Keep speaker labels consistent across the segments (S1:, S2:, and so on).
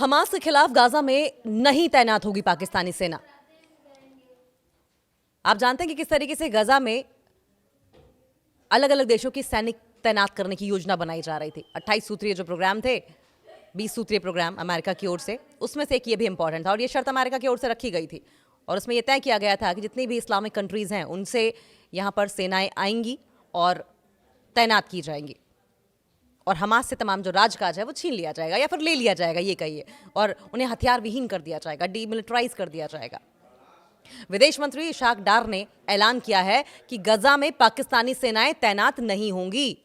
S1: Hamas के खिलाफ Gaza में नहीं तैनात होगी पाकिस्तानी सेना। आप जानते हैं कि किस तरीके से गाजा में अलग अलग देशों की सैनिक तैनात करने की योजना बनाई जा रही थी। 28 सूत्रीय जो प्रोग्राम थे, 20 सूत्रीय प्रोग्राम अमेरिका की ओर से, उसमें से एक ये भी इंपॉर्टेंट था और ये शर्त अमेरिका की ओर से रखी गई थी और उसमें यह तय किया गया था कि जितनी भी इस्लामिक कंट्रीज हैं उनसे यहां पर सेनाएं आएंगी और तैनात की जाएंगी और हमास से तमाम जो राजकाज है वो छीन लिया जाएगा या फिर ले लिया जाएगा, ये कहिए, और उन्हें हथियार विहीन कर दिया जाएगा, डीमिलिटराइज कर दिया जाएगा। विदेश मंत्री इशाक डार ने ऐलान किया है कि गजा में पाकिस्तानी सेनाएं तैनात नहीं होंगी।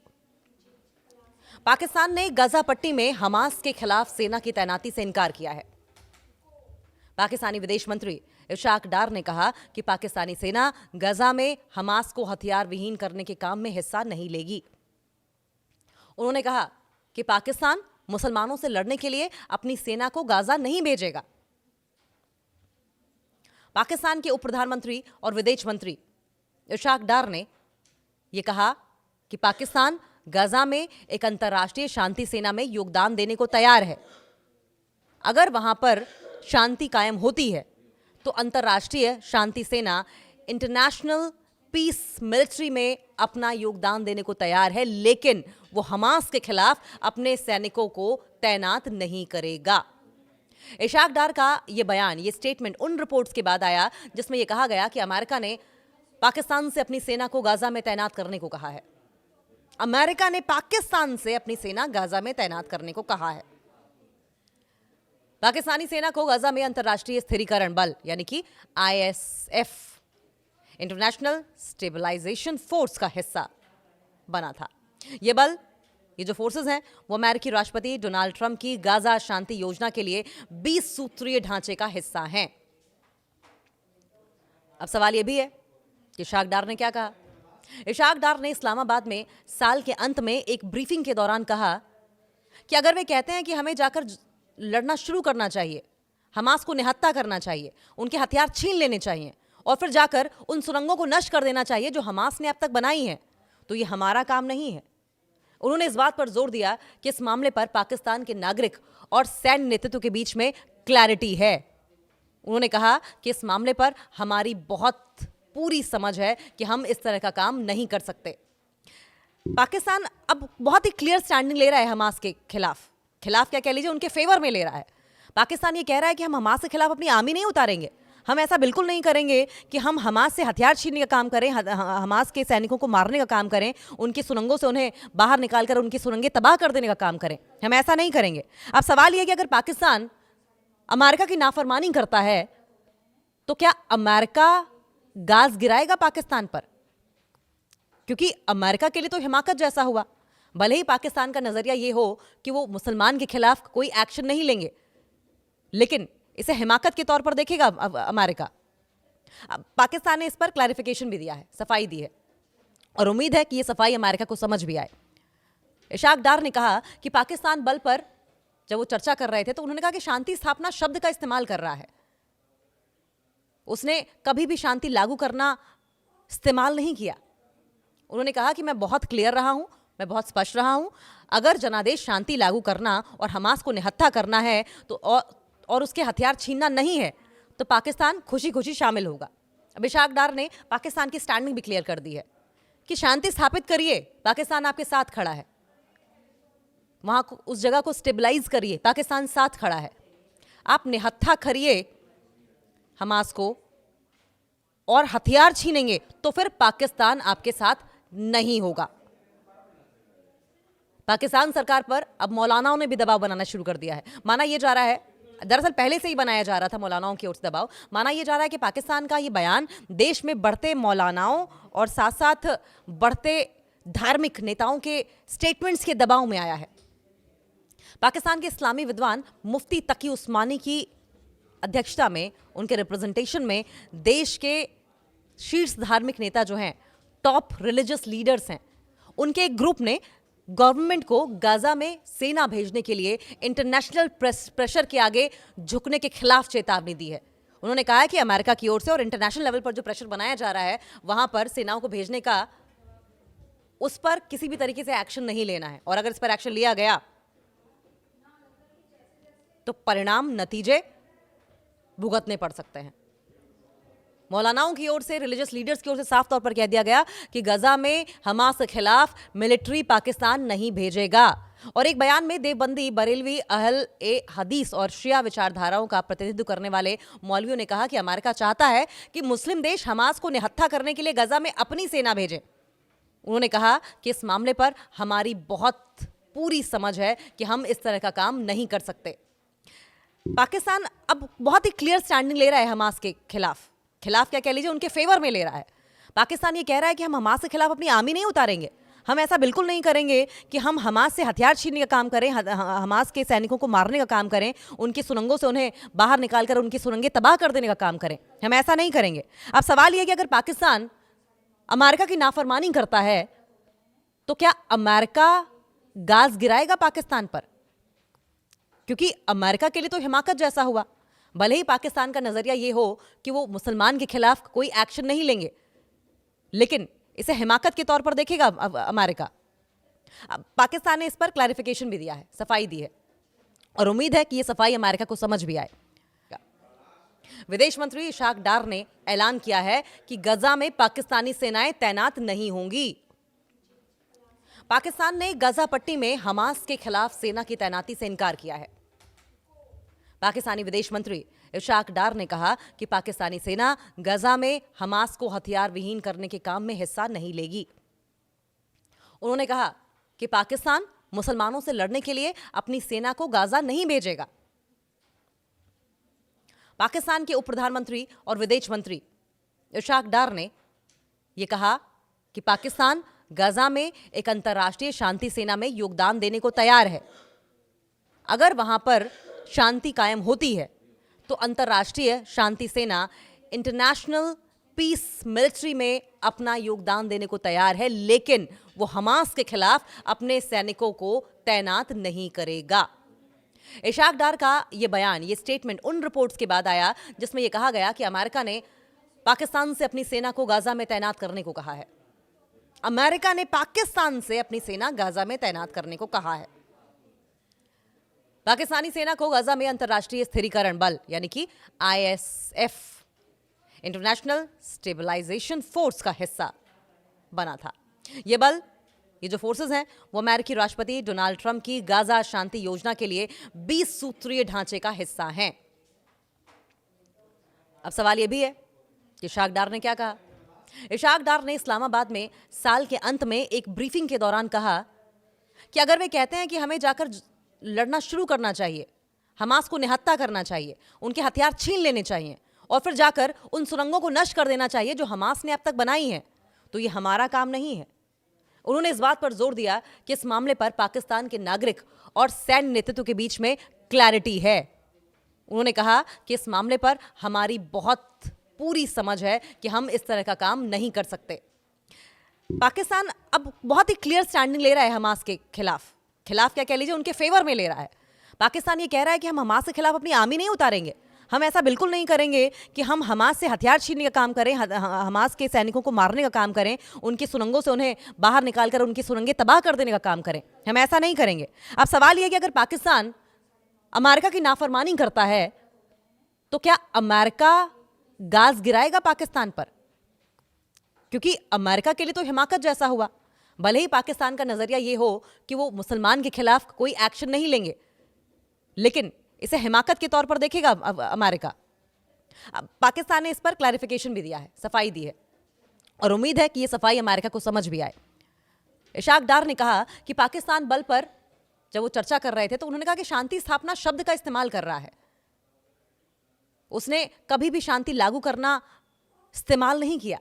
S1: पाकिस्तान ने गजा पट्टी में हमास के खिलाफ सेना की तैनाती से इनकार किया है। पाकिस्तानी विदेश मंत्री इशाक डार ने कहा कि पाकिस्तानी सेना गजा में हमास को हथियार विहीन करने के काम में हिस्सा नहीं लेगी। उन्होंने कहा कि पाकिस्तान मुसलमानों से लड़ने के लिए अपनी सेना को गाजा नहीं भेजेगा। पाकिस्तान के उप प्रधानमंत्री और विदेश मंत्री इशाक डार ने यह कहा कि पाकिस्तान गाजा में एक अंतर्राष्ट्रीय शांति सेना में योगदान देने को तैयार है। अगर वहां पर शांति कायम होती है तो अंतर्राष्ट्रीय शांति सेना इंटरनेशनल पीस मिलिट्री में अपना योगदान देने को तैयार है, लेकिन वो हमास के खिलाफ अपने सैनिकों को तैनात नहीं करेगा। इशाक डार का ये बयान, ये स्टेटमेंट उन रिपोर्ट्स के बाद आया जिसमें यह कहा गया कि अमेरिका ने पाकिस्तान से अपनी सेना को गाजा में तैनात करने को कहा है। अमेरिका ने पाकिस्तान से अपनी सेना गाजा में तैनात करने को कहा है। पाकिस्तानी सेना को गाजा में अंतर्राष्ट्रीय स्थिरीकरण बल यानी कि ISF, इंटरनेशनल स्टेबलाइजेशन फोर्स का हिस्सा बना था। यह बल, ये जो फोर्सेस हैं, वो अमेरिकी राष्ट्रपति डोनाल्ड ट्रंप की गाजा शांति योजना के लिए 20 सूत्रीय ढांचे का हिस्सा हैं। अब सवाल यह भी है कि इशाक डार ने क्या कहा। इशाक डार ने इस्लामाबाद में साल के अंत में एक ब्रीफिंग के दौरान कहा कि अगर वे कहते हैं कि हमें जाकर लड़ना शुरू करना चाहिए, हमास को निहत्था करना चाहिए, उनके हथियार छीन लेने चाहिए और फिर जाकर उन सुरंगों को नष्ट कर देना चाहिए जो हमास ने अब तक बनाई हैं, तो ये हमारा काम नहीं है। उन्होंने इस बात पर जोर दिया कि इस मामले पर पाकिस्तान के नागरिक और सैन्य नेतृत्व के बीच में क्लैरिटी है। उन्होंने कहा कि इस मामले पर हमारी बहुत पूरी समझ है कि हम इस तरह का काम नहीं कर सकते। पाकिस्तान अब बहुत ही क्लियर स्टैंडिंग ले रहा है हमास के खिलाफ क्या कह लीजिए, उनके फेवर में ले रहा है। पाकिस्तान ये कह रहा है कि हम हमास के खिलाफ अपनी आर्मी नहीं उतारेंगे, हम ऐसा बिल्कुल नहीं करेंगे कि हम हमास से हथियार छीनने का काम करें, हमास के सैनिकों को मारने का काम करें, उनकी सुरंगों से उन्हें बाहर निकालकर उनकी सुरंगें तबाह कर देने का काम करें। हम ऐसा नहीं करेंगे। अब सवाल यह है कि अगर पाकिस्तान अमेरिका की नाफरमानी करता है तो क्या अमेरिका गाज गिराएगा पाकिस्तान पर? क्योंकि अमेरिका के लिए तो हिमाकत जैसा हुआ। भले ही पाकिस्तान का नजरिया यह हो कि वो मुसलमान के खिलाफ कोई एक्शन नहीं लेंगे, लेकिन इसे हिमाकत के तौर पर देखेगा अमेरिका। पाकिस्तान ने इस पर क्लैरिफिकेशन भी दिया है, सफाई दी है और उम्मीद है कि यह सफाई अमेरिका को समझ भी आए। इशाक डार ने कहा कि पाकिस्तान बल पर जब वो चर्चा कर रहे थे तो उन्होंने कहा कि शांति स्थापना शब्द का इस्तेमाल कर रहा है। उसने कभी भी शांति लागू करना इस्तेमाल नहीं किया। उन्होंने कहा कि मैं बहुत क्लियर रहा हूं, मैं बहुत स्पष्ट रहा हूं, अगर जनादेश शांति लागू करना और हमास को निहत्था करना है तो और उसके हथियार छीनना नहीं है तो पाकिस्तान खुशी खुशी शामिल होगा। अब इशाक डार ने पाकिस्तान की स्टैंडिंग भी क्लियर कर दी है कि शांति स्थापित करिए, पाकिस्तान आपके साथ खड़ा है, वहां उस जगह को स्टेबलाइज करिए, पाकिस्तान साथ खड़ा है। आप निहत्था करिए हमास को और हथियार छीनेंगे तो फिर पाकिस्तान आपके साथ नहीं होगा। पाकिस्तान सरकार पर अब मौलानाओं ने भी दबाव बनाना शुरू कर दिया है। माना यह जा रहा है, दरअसल पहले से ही बनाया जा रहा था मौलानाओं की ओर से दबाव, माना यह जा रहा है कि पाकिस्तान का यह बयान देश में बढ़ते मौलानाओं और साथ साथ बढ़ते धार्मिक नेताओं के स्टेटमेंट्स के दबाव में आया है। पाकिस्तान के इस्लामी विद्वान मुफ्ती तकी उस्मानी की अध्यक्षता में, उनके रिप्रेजेंटेशन में देश के शीर्ष धार्मिक नेता जो हैं, टॉप रिलीजियस लीडर्स हैं, उनके एक ग्रुप ने गवर्नमेंट को गाजा में सेना भेजने के लिए इंटरनेशनल प्रेशर के आगे झुकने के खिलाफ चेतावनी दी है। उन्होंने कहा है कि अमेरिका की ओर से और इंटरनेशनल लेवल पर जो प्रेशर बनाया जा रहा है वहां पर सेनाओं को भेजने का, उस पर किसी भी तरीके से एक्शन नहीं लेना है और अगर इस पर एक्शन लिया गया तो परिणाम, नतीजे भुगतने पड़ सकते हैं। मौलानाओं की ओर से, रिलीजियस लीडर्स की ओर से साफ तौर पर कह दिया गया कि गजा में हमास के खिलाफ मिलिट्री पाकिस्तान नहीं भेजेगा। और एक बयान में देवबंदी, बरेलवी, अहल ए हदीस और शिया विचारधाराओं का प्रतिनिधित्व करने वाले मौलवियों ने कहा कि अमेरिका चाहता है कि मुस्लिम देश हमास को निहत्था करने के लिए गजा में अपनी सेना भेजें। उन्होंने कहा कि इस मामले पर हमारी बहुत पूरी समझ है कि हम इस तरह का काम नहीं कर सकते। पाकिस्तान अब बहुत ही क्लियर स्टैंडिंग ले रहा है हमास के खिलाफ क्या कह लीजिए, उनके फेवर में ले रहा है। पाकिस्तान ये कह रहा है कि हम हमास के खिलाफ अपनी आर्मी नहीं उतारेंगे, हम ऐसा बिल्कुल नहीं करेंगे कि हम हमास से हथियार छीनने का काम करें, हमास के सैनिकों को मारने का काम करें, उनकी सुरंगों से उन्हें बाहर निकालकर उनकी सुरंगें तबाह कर देने का काम करें। हम ऐसा नहीं करेंगे। अब सवाल यह कि अगर पाकिस्तान अमेरिका की नाफरमानी करता है तो क्या अमेरिका गाज गिराएगा पाकिस्तान पर? क्योंकि अमेरिका के लिए तो हिमाकत जैसा हुआ। भले ही पाकिस्तान का नजरिया ये हो कि वो मुसलमान के खिलाफ कोई एक्शन नहीं लेंगे, लेकिन इसे हिमाकत के तौर पर देखेगा अमेरिका। पाकिस्तान ने इस पर क्लैरिफिकेशन भी दिया है, सफाई दी है, और उम्मीद है कि यह सफाई अमेरिका को समझ भी आए। विदेश मंत्री इशाक डार ने ऐलान किया है कि गजा में पाकिस्तानी सेनाएं तैनात नहीं होंगी। पाकिस्तान ने गजा पट्टी में हमास के खिलाफ सेना की तैनाती से इनकार किया है। पाकिस्तानी विदेश मंत्री इशाक डार ने कहा कि पाकिस्तानी सेना गजा में हमास को हथियार विहीन करने के काम में हिस्सा नहीं लेगी। उन्होंने कहा कि पाकिस्तान मुसलमानों से लड़ने के लिए अपनी सेना को गाजा नहीं भेजेगा। पाकिस्तान के उप प्रधानमंत्री और विदेश मंत्री इशाक डार ने यह कहा कि पाकिस्तान गजा में एक अंतर्राष्ट्रीय शांति सेना में योगदान देने को तैयार है। अगर वहां पर शांति कायम होती है तो अंतर्राष्ट्रीय शांति सेना इंटरनेशनल पीस मिलिट्री में अपना योगदान देने को तैयार है, लेकिन वो हमास के खिलाफ अपने सैनिकों को तैनात नहीं करेगा। इशाक डार का ये बयान, ये स्टेटमेंट उन रिपोर्ट्स के बाद आया जिसमें यह कहा गया कि अमेरिका ने पाकिस्तान से अपनी सेना को गाजा में तैनात करने को कहा है। अमेरिका ने पाकिस्तान से अपनी सेना गाजा में तैनात करने को कहा है। पाकिस्तानी सेना को गाजा में अंतर्राष्ट्रीय स्थिरीकरण बल यानी कि ISF, इंटरनेशनल स्टेबलाइजेशन फोर्स का हिस्सा बना था। यह बल, ये जो फोर्सेस हैं, वो अमेरिकी राष्ट्रपति डोनाल्ड ट्रंप की गाजा शांति योजना के लिए 20 सूत्रीय ढांचे का हिस्सा हैं। अब सवाल यह भी है कि इशाक डार ने क्या कहा। इशाक डार ने इस्लामाबाद में साल के अंत में एक ब्रीफिंग के दौरान कहा कि अगर वे कहते हैं कि हमें जाकर लड़ना शुरू करना चाहिए, हमास को निहत्था करना चाहिए, उनके हथियार छीन लेने चाहिए और फिर जाकर उन सुरंगों को नष्ट कर देना चाहिए जो हमास ने अब तक बनाई हैं, तो ये हमारा काम नहीं है। उन्होंने इस बात पर जोर दिया कि इस मामले पर पाकिस्तान के नागरिक और सैन्य नेतृत्व के बीच में क्लैरिटी है। उन्होंने कहा कि इस मामले पर हमारी बहुत पूरी समझ है कि हम इस तरह का काम नहीं कर सकते। पाकिस्तान अब बहुत ही क्लियर स्टैंडिंग ले रहा है हमास के खिलाफ क्या कह लीजिए, उनके फेवर में ले रहा है। पाकिस्तान ये कह रहा है कि हम हमास के खिलाफ अपनी आर्मी नहीं उतारेंगे, हम ऐसा बिल्कुल नहीं करेंगे कि हम हमास से हथियार छीनने का काम करें, हमास के सैनिकों को मारने का काम करें, उनकी सुरंगों से उन्हें बाहर निकालकर उनकी सुरंगें तबाह कर देने का काम करें। हम ऐसा नहीं करेंगे। अब सवाल यह कि अगर पाकिस्तान अमेरिका की नाफरमानी करता है तो क्या अमेरिका गाज गिराएगा पाकिस्तान पर? क्योंकि अमेरिका के लिए तो हिमाकत जैसा हुआ। भले ही पाकिस्तान का नजरिया यह हो कि वो मुसलमान के खिलाफ कोई एक्शन नहीं लेंगे, लेकिन इसे हिमाकत के तौर पर देखेगा अमेरिका। पाकिस्तान ने इस पर क्लैरिफिकेशन भी दिया है, सफाई दी है, और उम्मीद है कि यह सफाई अमेरिका को समझ भी आए। इशाक डार ने कहा कि पाकिस्तान बल पर जब वो चर्चा कर रहे थे तो उन्होंने कहा कि शांति स्थापना शब्द का इस्तेमाल कर रहा है। उसने कभी भी शांति लागू करना इस्तेमाल नहीं किया।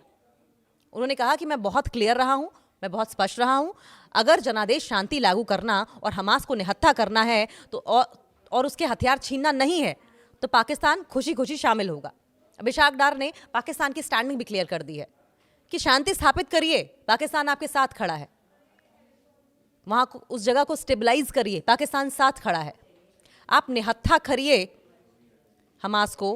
S1: उन्होंने कहा कि मैं बहुत क्लियर रहा हूं, मैं बहुत स्पष्ट रहा हूं। अगर जनादेश शांति लागू करना और हमास को निहत्था करना है तो और उसके हथियार छीनना नहीं है तो पाकिस्तान खुशी खुशी शामिल होगा। अब इशाक डार ने पाकिस्तान की स्टैंडिंग भी क्लियर कर दी है कि शांति स्थापित करिए, पाकिस्तान आपके साथ खड़ा है। वहां उस जगह को स्टेबलाइज करिए, पाकिस्तान साथ खड़ा है। आप निहत्था करिए हमास को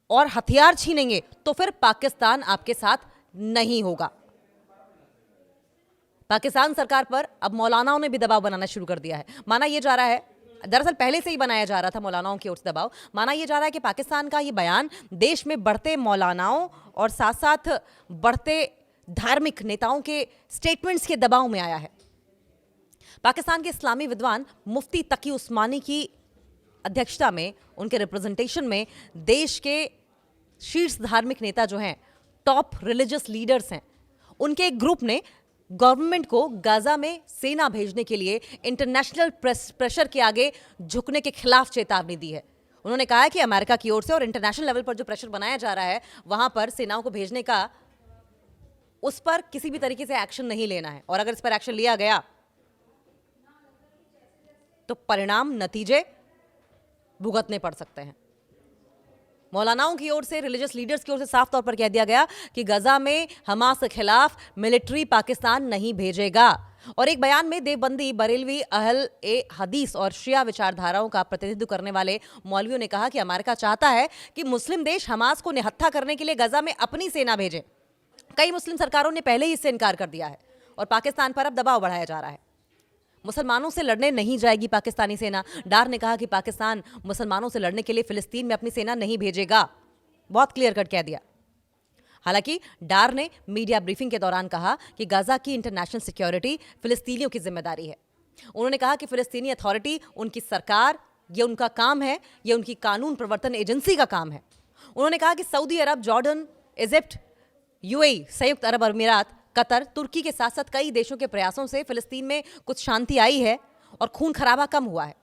S1: और हथियार छीनेंगे तो फिर पाकिस्तान आपके साथ नहीं होगा। पाकिस्तान सरकार पर अब मौलानाओं ने भी दबाव बनाना शुरू कर दिया है। माना यह जा रहा है, दरअसल पहले से ही बनाया जा रहा था मौलानाओं की ओर से दबाव। माना यह जा रहा है कि पाकिस्तान का ये बयान देश में बढ़ते मौलानाओं और साथ साथ बढ़ते धार्मिक नेताओं के स्टेटमेंट्स के दबाव में आया है। पाकिस्तान के इस्लामी विद्वान मुफ्ती तकी उस्मानी की अध्यक्षता में, उनके रिप्रेजेंटेशन में देश के शीर्ष धार्मिक नेता जो हैं, टॉप रिलीजियस लीडर्स हैं, उनके एक ग्रुप ने गवर्नमेंट को गाजा में सेना भेजने के लिए इंटरनेशनल प्रेशर के आगे झुकने के खिलाफ चेतावनी दी है। उन्होंने कहा है कि अमेरिका की ओर से और इंटरनेशनल लेवल पर जो प्रेशर बनाया जा रहा है वहां पर सेनाओं को भेजने का, उस पर किसी भी तरीके से एक्शन नहीं लेना है, और अगर इस पर एक्शन लिया गया तो परिणाम, नतीजे भुगतने पड़ सकते हैं। मौलानाओं की ओर से, रिलीजियस लीडर्स की ओर से साफ तौर पर कह दिया गया कि गजा में हमास के खिलाफ मिलिट्री पाकिस्तान नहीं भेजेगा। और एक बयान में देवबंदी, बरेलवी, अहल ए हदीस और शिया विचारधाराओं का प्रतिनिधित्व करने वाले मौलवियों ने कहा कि अमेरिका चाहता है कि मुस्लिम देश हमास को निहत्था करने के लिए गजा में अपनी सेना भेजें। कई मुस्लिम सरकारों ने पहले ही इससे इनकार कर दिया है और पाकिस्तान पर अब दबाव बढ़ाया जा रहा है। मुसलमानों से लड़ने नहीं जाएगी पाकिस्तानी सेना। डार ने कहा कि पाकिस्तान मुसलमानों से लड़ने के लिए फिलिस्तीन में अपनी सेना नहीं भेजेगा। बहुत क्लियर कट कह दिया। हालांकि डार ने मीडिया ब्रीफिंग के दौरान कहा कि गाजा की इंटरनेशनल सिक्योरिटी फिलिस्तीनियों की जिम्मेदारी है। उन्होंने कहा कि फिलिस्तीनी अथॉरिटी उनकी सरकार, ये उनका काम है, ये उनकी कानून प्रवर्तन एजेंसी का काम है। उन्होंने कहा कि सऊदी अरब, जॉर्डन, इजिप्ट, यूएई, संयुक्त अरब अमीरात, कतर, तुर्की के साथ साथ कई देशों के प्रयासों से फिलिस्तीन में कुछ शांति आई है और खून खराबा कम हुआ है।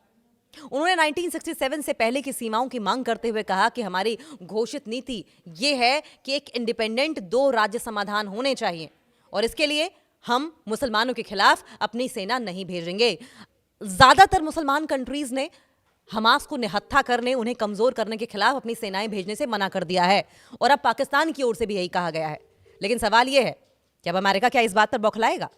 S1: उन्होंने 1967 से पहले की सीमाओं की मांग करते हुए कहा कि हमारी घोषित नीति ये है कि एक इंडिपेंडेंट 2 राज्य समाधान होने चाहिए और इसके लिए हम मुसलमानों के खिलाफ अपनी सेना नहीं भेजेंगे। ज्यादातर मुसलमान कंट्रीज ने हमास को निहत्था करने, उन्हें कमजोर करने के खिलाफ अपनी सेनाएं भेजने से मना कर दिया है और अब पाकिस्तान की ओर से भी यही कहा गया है। लेकिन सवाल यह है कि अब अमेरिका क्या इस बात पर बौखलाएगा?